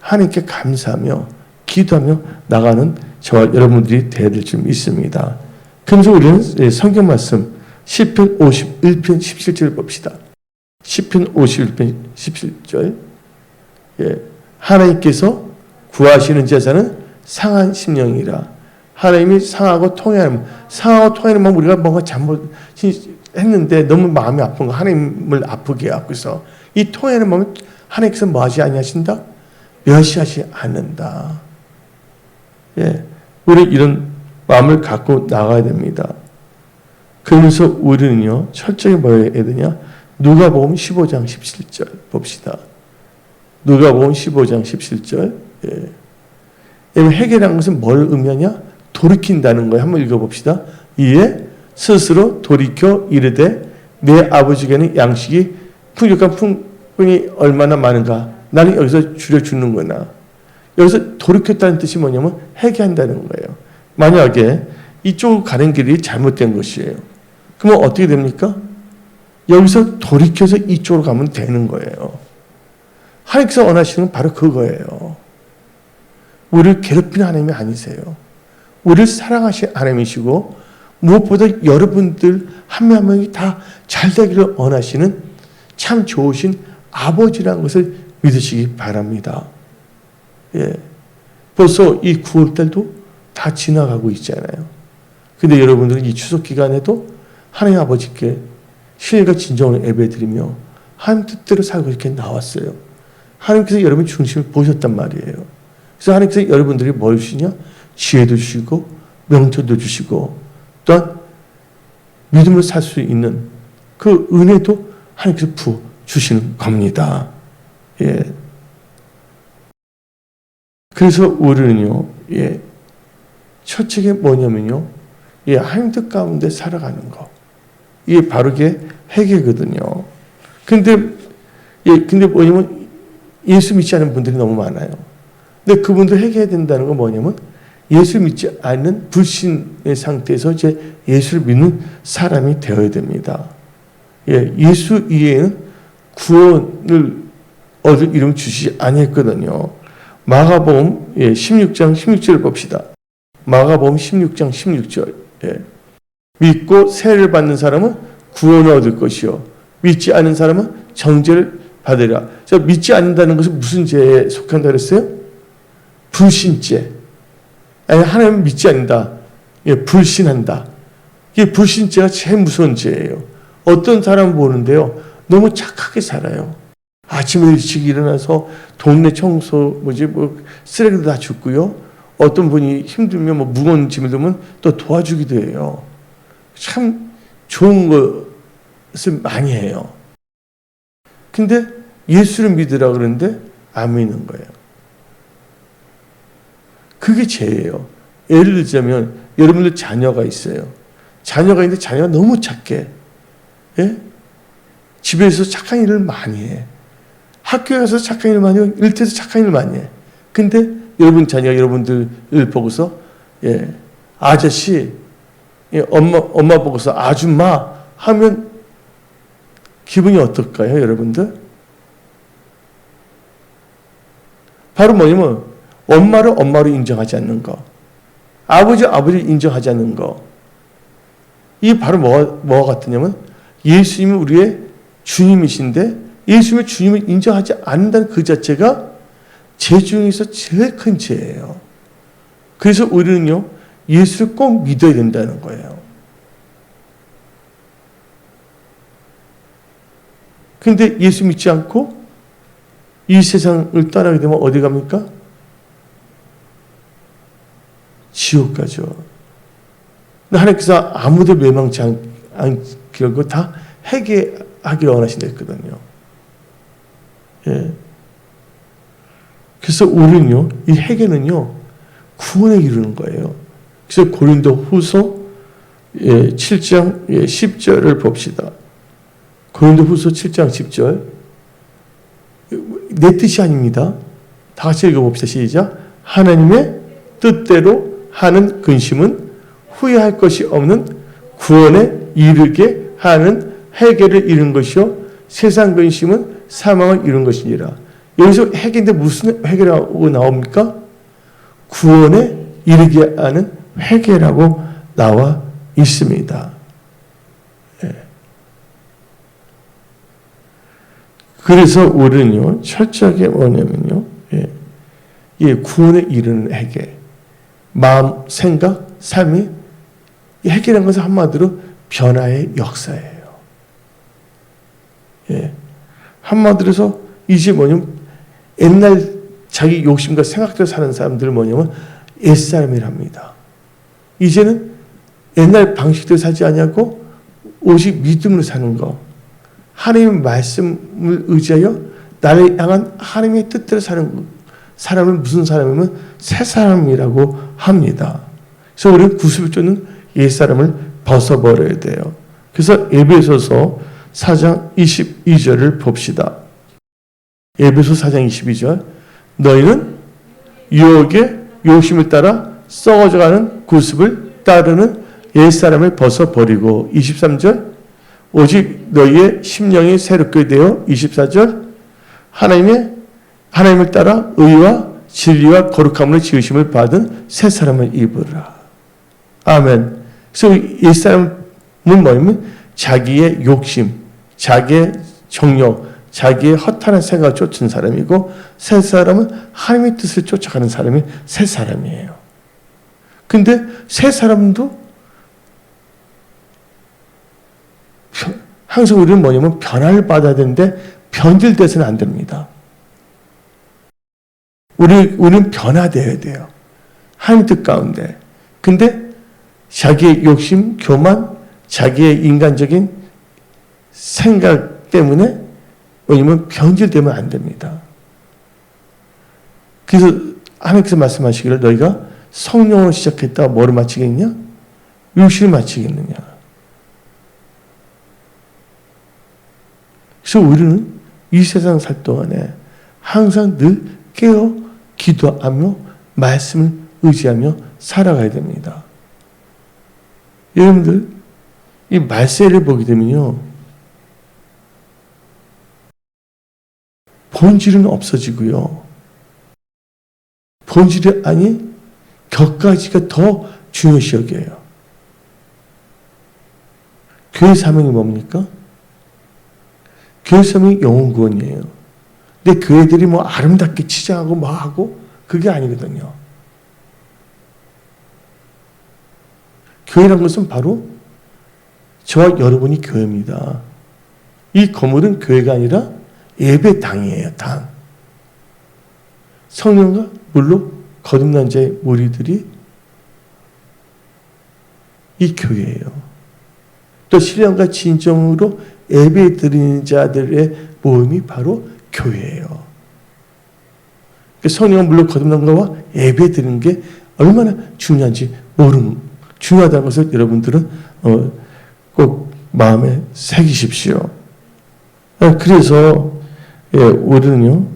하나님께 감사하며 기도하며 나가는 저와 여러분들이 되어야 될 줄 믿습니다. 그래서 우리는 성경 말씀 시편 51편 17절 봅시다. 시편 51편 17절 하나님께서 구하시는 제사는 상한 심령이라. 하나님이 상하고 통회하는 마음 우리가 뭔가 잘못했는데 너무 마음이 아픈 거 하나님을 아프게 하고 있어. 이 통회하는 마음을 하나님께서 뭐하지 아니하신다? 멸시하지 않는다. 예, 우리 이런 마음을 갖고 나가야 됩니다. 그러면서 우리는요 철저히 뭐 해야 되냐? 누가복음 15장 17절 봅시다. 누가복음 15장 17절 회개라는 것은 뭘 의미하냐? 돌이킨다는 거예요. 한번 읽어봅시다. 이에 스스로 돌이켜 이르되 내 아버지께는 양식이 풍족한 풍경이 얼마나 많은가. 나는 여기서 줄여주는구나. 여기서 돌이켰다는 뜻이 뭐냐면 회개한다는 거예요. 만약에 이쪽으로 가는 길이 잘못된 것이에요. 그러면 어떻게 됩니까? 여기서 돌이켜서 이쪽으로 가면 되는 거예요. 하나님께서 원하시는 건 바로 그거예요. 우리를 괴롭히는 하나님이 아니세요. 우리를 사랑하시는 하나님이시고 무엇보다 여러분들 한 명 한 명이 다 잘되기를 원하시는 참 좋으신 아버지라는 것을 믿으시기 바랍니다. 예. 벌써 이 9월달도 다 지나가고 있잖아요. 근데 여러분들은 이 추석 기간에도 하나님 아버지께 신일과 진정으로 예배드리며 하나님 뜻대로 살고 이렇게 나왔어요. 하나님께서 여러분 중심을 보셨단 말이에요. 그래서 하나님께서 여러분들이 뭘 주시냐? 지혜도 주시고 명철도 주시고 또한 믿음으로 살 수 있는 그 은혜도 하나님께서 부어 주시는 겁니다. 예. 그래서 우리는요, 예. 첫째가 뭐냐면요, 예, 하나님 뜻 가운데 살아가는 거. 이게 바르게 회개거든요. 근데 뭐냐면 예수 믿지 않는 분들이 너무 많아요. 근데 그분들 회개해야 된다는 건 뭐냐면 예수 믿지 않는 불신의 상태에서 이제 예수를 믿는 사람이 되어야 됩니다. 예, 예수 이외에는 구원을 얻을 이름 주시지 아니했거든요. 마가복음 16장 16절을 봅시다. 마가복음 16장 16절. 예. 믿고 세례를 받는 사람은 구원을 얻을 것이요 믿지 않는 사람은 정죄를 받으리라. 믿지 않는다는 것은 무슨 죄에 속한다 그랬어요? 불신죄. 아니, 하나님 믿지 않는다. 예, 불신한다. 이게 불신죄가 제일 무서운 죄예요. 어떤 사람 보는데요, 너무 착하게 살아요. 아침에 일찍 일어나서 동네 청소, 쓰레기도 다 줍고요. 어떤 분이 힘들면 무거운 짐을 들면 또 도와주기도 해요. 참 좋은 것을 많이 해요. 근데 예수를 믿으라 그러는데 안 믿는 거예요. 그게 죄예요. 예를 들자면 여러분들 자녀가 있어요. 자녀가 있는데 자녀가 너무 착해. 예? 집에서 착한 일을 많이 해. 학교에 가서 착한 일을 많이 해. 일터에서 착한 일을 많이 해. 근데 여러분 자녀가 여러분들을 보고서 예, 아저씨, 예, 엄마 보고서 아줌마 하면 기분이 어떨까요, 여러분들? 바로 뭐냐면 엄마를 엄마로 인정하지 않는 거, 아버지를 인정하지 않는 거. 이게 바로 뭐가 같으냐면 예수님이 우리의 주님이신데 예수님의 주님을 인정하지 않는다는 그 자체가 죄 중에서 제일 큰 죄예요. 그래서 우리는요, 예수를 꼭 믿어야 된다는 거예요. 근데 예수 믿지 않고 이 세상을 떠나게 되면 어디 갑니까? 지옥 가죠. 하나님께서 아무도 멸망치 않기로 다 회개하기를 원하신다 했거든요. 예. 그래서 우리는요, 이 회개는요, 구원에 이르는 거예요. 그래서 고린도 후서 7장 10절을 봅시다. 고린도 후서 7장 10절. 내 뜻이 아닙니다. 다 같이 읽어봅시다. 시작. 하나님의 뜻대로 하는 근심은 후회할 것이 없는 구원에 이르게 하는 회개를 이룬 것이요 세상 근심은 사망을 이룬 것이니라. 여기서 회개인데 무슨 회개라고 나옵니까? 구원에 이르게 하는 회개라고 나와 있습니다. 예. 그래서 우리는요, 철저하게 뭐냐면요, 예, 구원에 이르는 회개, 마음, 생각, 삶이 회개라는 것은 한마디로 변화의 역사예요. 예. 한마디로 해서 이제 뭐냐면 옛날 자기 욕심과 생각대로 사는 사람들은 뭐냐면 옛사람이랍니다. 이제는 옛날 방식대로 살지 않냐고 오직 믿음으로 사는 거. 하나님의 말씀을 의지하여 나를 향한 하나님의 뜻대로 사는 사람은 무슨 사람이면 새 사람이라고 합니다. 그래서 우리는 구습을 쫓는 옛사람을 벗어버려야 돼요. 그래서 에베소서 4장 22절을 봅시다. 에베소 4장 22절. 너희는 유혹의 욕심을 따라 썩어져가는 구습을 따르는 옛사람을 벗어버리고 23절. 오직 너희의 심령이 새롭게 되어 24절. 하나님을 따라 의와 진리와 거룩함으로 지으심을 받은 새 사람을 입으라. 아멘. 그래서 옛사람은 뭐냐면 자기의 욕심, 자기의 정욕, 자기의 허탄한 생각을 쫓은 사람이고, 새 사람은 하나님의 뜻을 쫓아가는 사람이 새 사람이에요. 근데 새 사람도 항상 우리는 뭐냐면 변화를 받아야 되는데 변질돼서는 안 됩니다. 우리는 변화되어야 돼요. 하나님 뜻 가운데. 근데 자기의 욕심, 교만, 자기의 인간적인 생각 때문에 왜냐면 변질되면 안 됩니다. 그래서 하나님께서 말씀하시기를 너희가 성령으로 시작했다가 뭐를 마치겠냐? 육신을 마치겠느냐? 그래서 우리는 이 세상 살 동안에 항상 늘 깨어 기도하며 말씀을 의지하며 살아가야 됩니다. 여러분들 이 말세를 보게 되면요, 본질은 없어지고요, 본질이 아닌 격가지가 더 중요시 여겨요. 교회 사명이 뭡니까? 교회 사명이 영혼 구원이에요. 근데 교회들이 뭐 아름답게 치장하고 뭐 하고 그게 아니거든요. 교회란 것은 바로 저와 여러분이 교회입니다. 이 건물은 교회가 아니라 예배당이에요. 당. 성령과 물로 거듭난 자의 무리들이 이 교회예요. 또 신령과 진정으로 예배 드리는 자들의 모임이 바로 교회예요. 성령과 물로 거듭난 것과 예배 드리는 게 얼마나 중요한지 중요하다는 것을 여러분들은 꼭 마음에 새기십시오. 그래서 우리는요,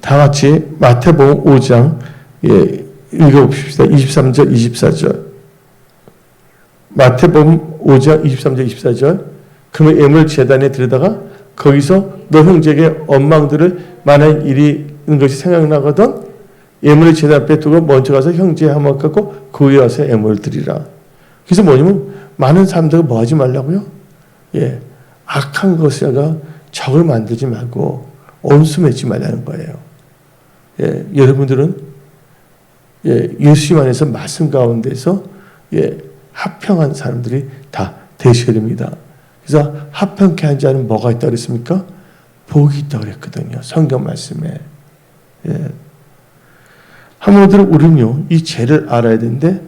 다 같이 마태복음 5장 읽어봅시다. 23절, 24절. 마태복음 5장 23절, 24절. 그러면 예물 제단에 들여다가 거기서 너 형제에게 원망들을 만한 일이 있는 것이 생각나거든 예물을 제단 앞에 두고 먼저 가서 형제의 한몫 갖고 그 위에 와서 예물을 드리라. 그래서 뭐냐면 많은 사람들이 뭐 하지 말라고요? 악한 것에다가 적을 만들지 말고 온수 맺지 말라는 거예요. 여러분들은 예수님 안에서 말씀 가운데서 합평한 사람들이 다 되셔야 됩니다. 그래서 합평케 한 자는 뭐가 있다고 그랬습니까? 복이 있다고 그랬거든요. 성경 말씀에. 한번들 우리는요, 이 죄를 알아야 되는데,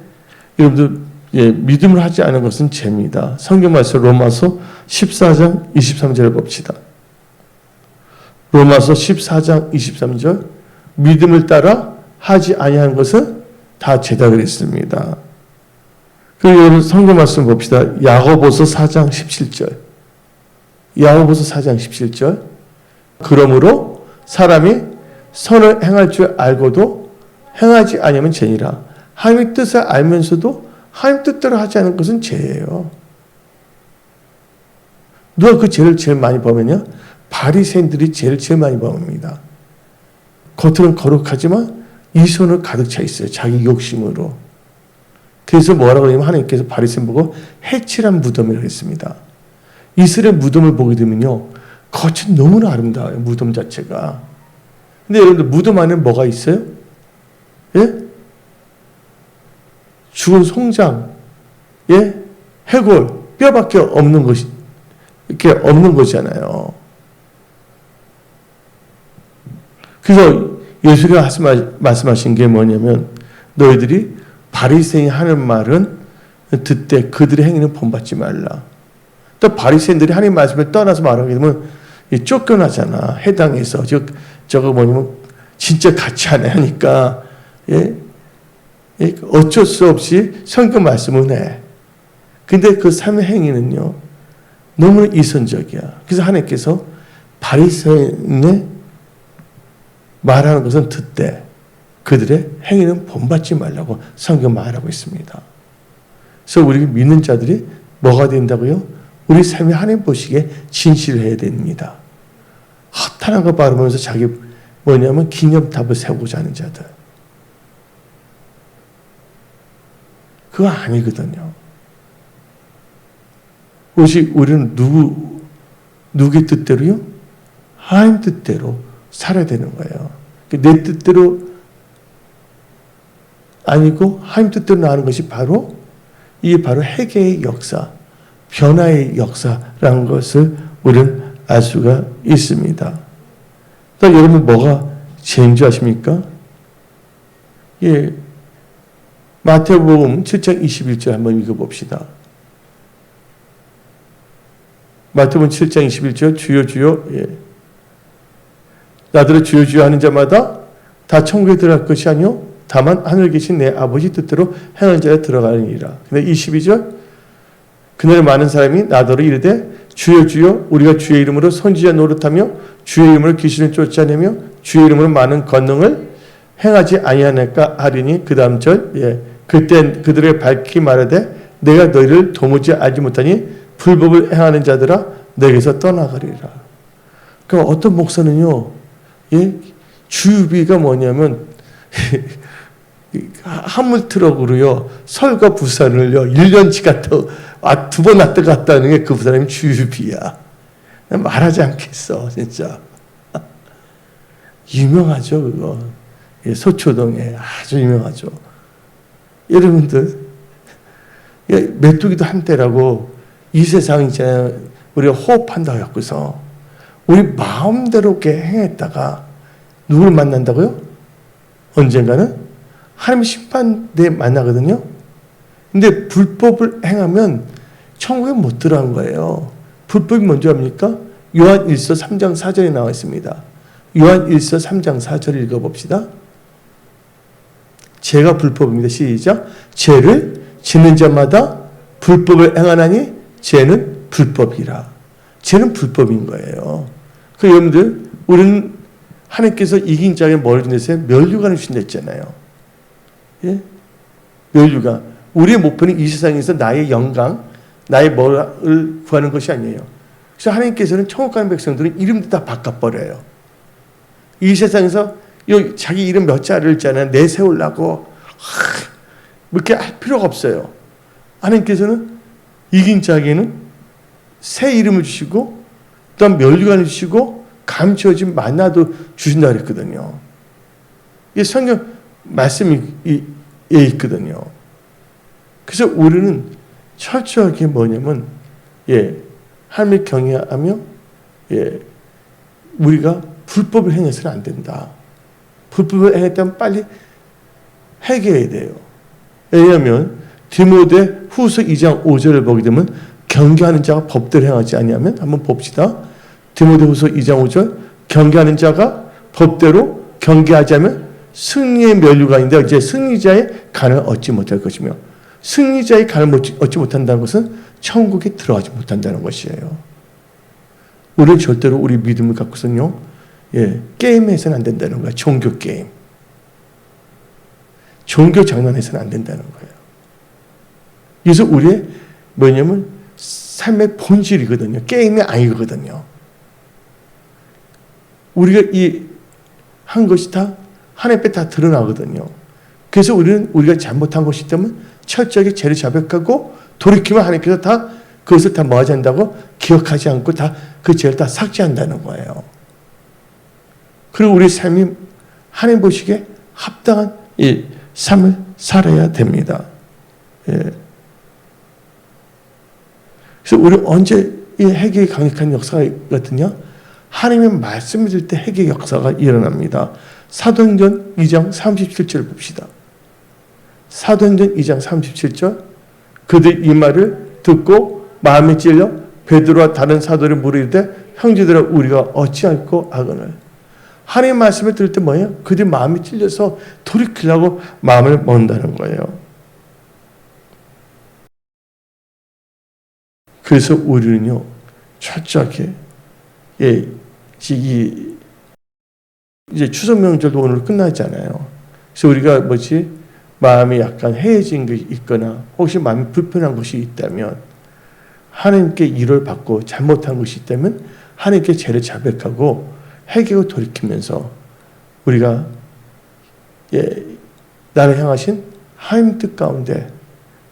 여러분들, 믿음을 하지 않은 것은 죄입니다. 성경 말씀 로마서 14장 23절을 봅시다. 로마서 14장 23절. 믿음을 따라 하지 아니한 것은 다 죄다 그랬습니다. 그리고 여러분 성경 말씀 봅시다. 야고보서 4장 17절. 야고보서 4장 17절. 그러므로 사람이 선을 행할 줄 알고도 행하지 아니하면 죄니라. 하나님의 뜻을 알면서도 하나님 뜻대로 하지 않은 것은 죄예요. 누가 그 죄를 제일 많이 범했냐? 바리새인들이 죄를 제일 많이 범합니다. 겉으로는 거룩하지만 이 손을 가득 차 있어요. 자기 욕심으로. 그래서 뭐라고 하냐면 하나님께서 바리새인 보고 해칠한 무덤이라고 했습니다. 이스라엘 무덤을 보게 되면요, 겉은 너무나 아름다워요. 무덤 자체가. 근데 여러분들 무덤 안에 뭐가 있어요? 죽은 송장, 해골, 뼈밖에 없는 것이 이렇게 없는 거잖아요. 그래서 예수가 말씀하신 게 뭐냐면 너희들이 바리새인이 하는 말은 듣되 그들의 행위는 본받지 말라. 또 바리새인들이 하나님 말씀을 떠나서 말하게 되면 쫓겨나잖아. 해당해서. 저거 뭐냐면 진짜 같이 안 하니까 어쩔 수 없이 성경 말씀을 해. 근데 그 삶의 행위는요, 너무나 이선적이야. 그래서 하나님께서 바리새인의 말하는 것은 듣되 그들의 행위는 본받지 말라고 성경 말하고 있습니다. 그래서 우리 믿는 자들이 뭐가 된다고요? 우리 삶이 하나님 보시기에 진실해야 됩니다. 허탄한 거 바르면서 자기 뭐냐면 기념탑을 세우고자 하는 자들. 그거 아니거든요. 우리는 누구의 뜻대로요? 하나님 뜻대로 살아야 되는 거예요. 내 뜻대로 아니고 하나님 뜻대로 나가는 것이 이게 바로 회개의 역사, 변화의 역사라는 것을 우리는 알 수가 있습니다. 여러분 뭐가 죄인 줄 아십니까? 마태복음 7장 21절 한번 읽어봅시다. 마태복음 7장 21절 주여 주여 나더러 주여 주여 하는 자마다 다 천국에 들어갈 것이 아니요 다만 하늘에 계신 내 아버지 뜻대로 행하는 자에 들어가느니라. 근데 22절 그날 많은 사람이 나더러 이르되 주여 주여 우리가 주의 이름으로 선지자 노릇하며 주의 이름으로 귀신을 쫓아내며 주의 이름으로 많은 권능을 행하지 아니하나까 하리니 그 다음 절 그때 그들의 밝히 말하되 내가 너희를 도무지 알지 못하니 불법을 행하는 자들아 내게서 떠나가리라. 그럼 어떤 목사는요, 주유비가 뭐냐면 화물 트럭으로요 설과 부산을요 1년치 갔다 2번 왔다 갔다 하는 게 그 사람이 주유비야. 말하지 않겠어 진짜. 유명하죠 그거. 서초동에 아주 유명하죠. 여러분들 메뚜기도 한때라고 이 세상 이제 우리가 호흡한다고 해갖고서 우리 마음대로 이렇게 행했다가 누구를 만난다고요? 언젠가는 하나님 심판대에 만나거든요. 근데 불법을 행하면 천국에 못 들어간 거예요. 불법이 뭔지 압니까? 요한 1서 3장 4절에 나와 있습니다. 요한 1서 3장 4절 읽어봅시다. 죄가 불법입니다. 시작. 죄를 짓는 자마다 불법을 행하나니 죄는 불법이라. 죄는 불법인 거예요. 그 여러분들 우리는 하나님께서 이긴 자에게 뭐를 준댔어요? 면류관을 주신다 했잖아요. 면류관. 우리의 목표는 이 세상에서 나의 영광, 나의 뭐를 구하는 것이 아니에요. 그래서 하나님께서는 천국 가는 백성들은 이름도 다 바꿔버려요. 이 세상에서 자기 이름 몇 자를 있잖아요. 내세우려고 그렇게 할 필요가 없어요. 하나님께서는 이긴 자에게는 새 이름을 주시고 또한 면류관을 주시고 감추어진 만나도 주신다 그랬거든요. 이게 성경 말씀이 있거든요. 그래서 우리는 철저하게 뭐냐면 하나님을 경외하며 우리가 불법을 행해서는 안 된다. 불법을 행했다면 빨리 회개해야 돼요. 왜냐하면 디모데 후서 2장 5절을 보게 되면 경계하는 자가 법대로 행하지 아니하면 한번 봅시다. 디모데 후서 2장 5절 경계하는 자가 법대로 경계하지 않으면 승리의 면류관인데 이제 승리자의 간을 얻지 못할 것이며 승리자의 간을 얻지 못한다는 것은 천국에 들어가지 못한다는 것이에요. 우리는 절대로 우리 믿음을 갖고서는요 게임해서는 안 된다는 거예요. 종교 게임. 종교 장난해서는 안 된다는 거예요. 그래서 우리의 뭐냐면 삶의 본질이거든요. 게임이 아니거든요. 우리가 한 것이 다 하나님 앞에 다 드러나거든요. 그래서 우리가 잘못한 것이 있다면 철저하게 죄를 자백하고 돌이키면 하나님께서 다 그것을 다 뭐하지 않는다고 기억하지 않고 다 그 죄를 다 삭제한다는 거예요. 그리고 우리 삶이 하나님 보시기에 합당한 이 삶을 살아야 됩니다. 그래서 우리 언제 이 회개의 강력한 역사가 있거든요. 하나님의 말씀을 들을 때 회개의 역사가 일어납니다. 사도행전 2장 37절 봅시다. 사도행전 2장 37절 그들 이 말을 듣고 마음에 찔려 베드로와 다른 사도를 물으되 형제들아 우리가 어찌할꼬 하거늘. 하나님의 말씀을 들을 때 뭐예요? 그들 마음이 찔려서 돌이키려고 마음을 먹는다는 거예요. 그래서 우리는요, 철저하게, 이제 추석 명절도 오늘 끝나잖아요. 그래서 우리가 마음이 약간 해해진 게 있거나, 혹시 마음이 불편한 것이 있다면, 하나님께 일을 받고 잘못한 것이 있다면, 하나님께 죄를 자백하고, 회개하고 돌이키면서, 우리가, 나를 향하신 하나님 뜻 가운데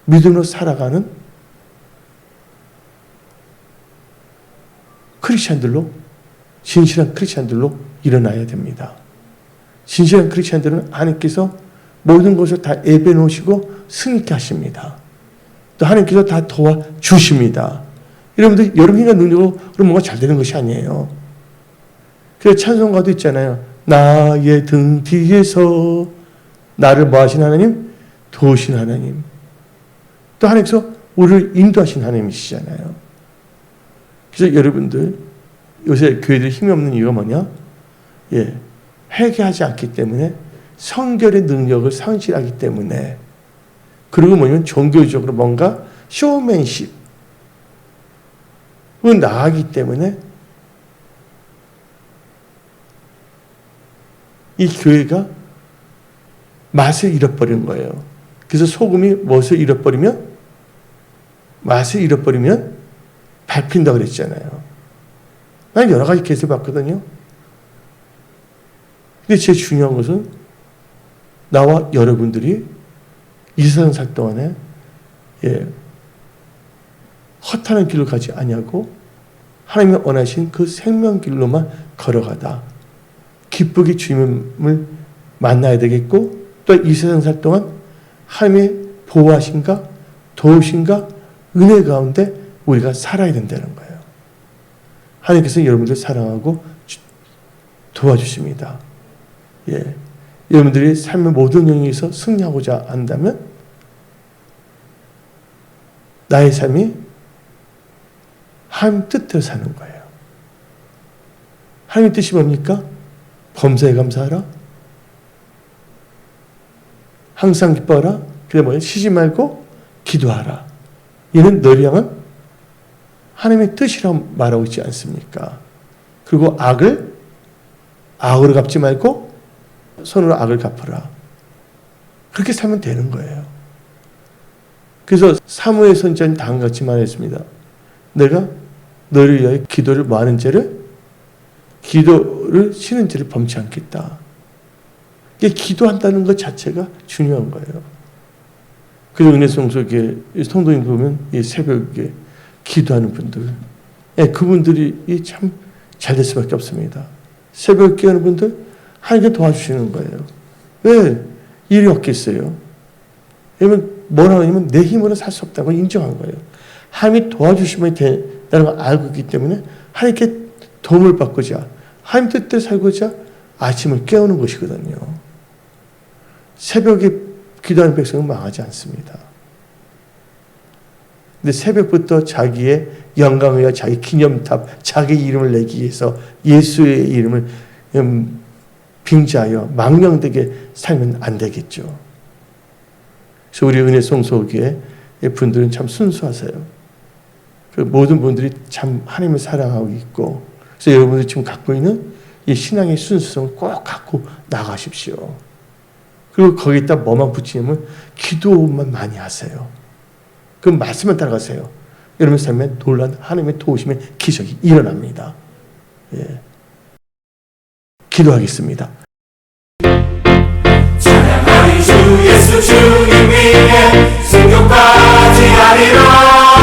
믿음으로 살아가는 크리스찬들로, 진실한 크리스찬들로 일어나야 됩니다. 진실한 크리스찬들은 하나님께서 모든 것을 다 예배해 놓으시고 승리케 하십니다. 또 하나님께서 다 도와주십니다. 여러분들 여러분이가 능력으로 뭔가 잘 되는 것이 아니에요. 그래서 찬송가도 있잖아요. 나의 등 뒤에서 나를 뭐 하신 하나님? 도우신 하나님. 또 하나님께서 우리를 인도하신 하나님이시잖아요. 그래서 여러분들 요새 교회들이 힘이 없는 이유가 뭐냐? 회개하지 않기 때문에 성결의 능력을 상실하기 때문에, 그리고 뭐냐면 종교적으로 뭔가 쇼맨십을 나아가기 때문에 이 교회가 맛을 잃어버린 거예요. 그래서 소금이 무엇을 잃어버리면? 맛을 잃어버리면 밟힌다 그랬잖아요. 난 여러 가지 케이스를 봤거든요. 근데 제일 중요한 것은 나와 여러분들이 이 세상 살 동안에 허탄한 길로 가지 아니하고 하나님이 원하신 그 생명길로만 걸어가다 기쁘게 주님을 만나야 되겠고, 또 이 세상 살 동안 하나님의 보호하신가 도우신가 은혜 가운데 우리가 살아야 된다는 거예요. 하나님께서 여러분들 사랑하고 도와주십니다. 여러분들이 삶의 모든 영역에서 승리하고자 한다면 나의 삶이 하나님 뜻대로 사는 거예요. 하나님 뜻이 뭡니까? 범사에 감사하라. 항상 기뻐하라. 그게 뭐예요? 쉬지 말고 기도하라. 이는 너를 향한 하나님의 뜻이라고 말하고 있지 않습니까? 그리고 악을 악으로 갚지 말고 손으로 악을 갚아라. 그렇게 살면 되는 거예요. 그래서 사무엘 선지자는 다음같이 말했습니다. 내가 너를 위하여 기도를 뭐하는 죄를? 기도를 쉬는 죄를 범치 않겠다. 이게 기도한다는 것 자체가 중요한 거예요. 그래서 은혜성소에 성도님 보면 이 새벽에 기도하는 분들, 그분들이 참 잘 될 수밖에 없습니다. 새벽에 깨우는 분들 하나님께 도와주시는 거예요. 왜 일이 없겠어요? 왜냐면 뭐라고 하냐면 내 힘으로 살 수 없다고 인정한 거예요. 하나님이 도와주시면 된다는 걸 알고 있기 때문에 하나님께 도움을 받고자, 하나님 뜻대로 살고자 아침을 깨우는 것이거든요. 새벽에 기도하는 백성은 망하지 않습니다. 근데 새벽부터 자기의 영광을, 자기 기념탑, 자기 이름을 내기 위해서 예수의 이름을 빙자하여 망령되게 살면 안 되겠죠. 그래서 우리 은혜송소교회 분들은 참 순수하세요. 그 모든 분들이 참 하나님을 사랑하고 있고, 그래서 여러분들이 지금 갖고 있는 이 신앙의 순수성을 꼭 갖고 나가십시오. 그리고 거기다 뭐만 붙이냐면 기도만 많이 하세요. 그 말씀을 따라가세요. 여러분 삶에 놀란 하나님의 도우심의 기적이 일어납니다. 기도하겠습니다. 찬양하리 주 예수 주님 위에 순종받지 아니라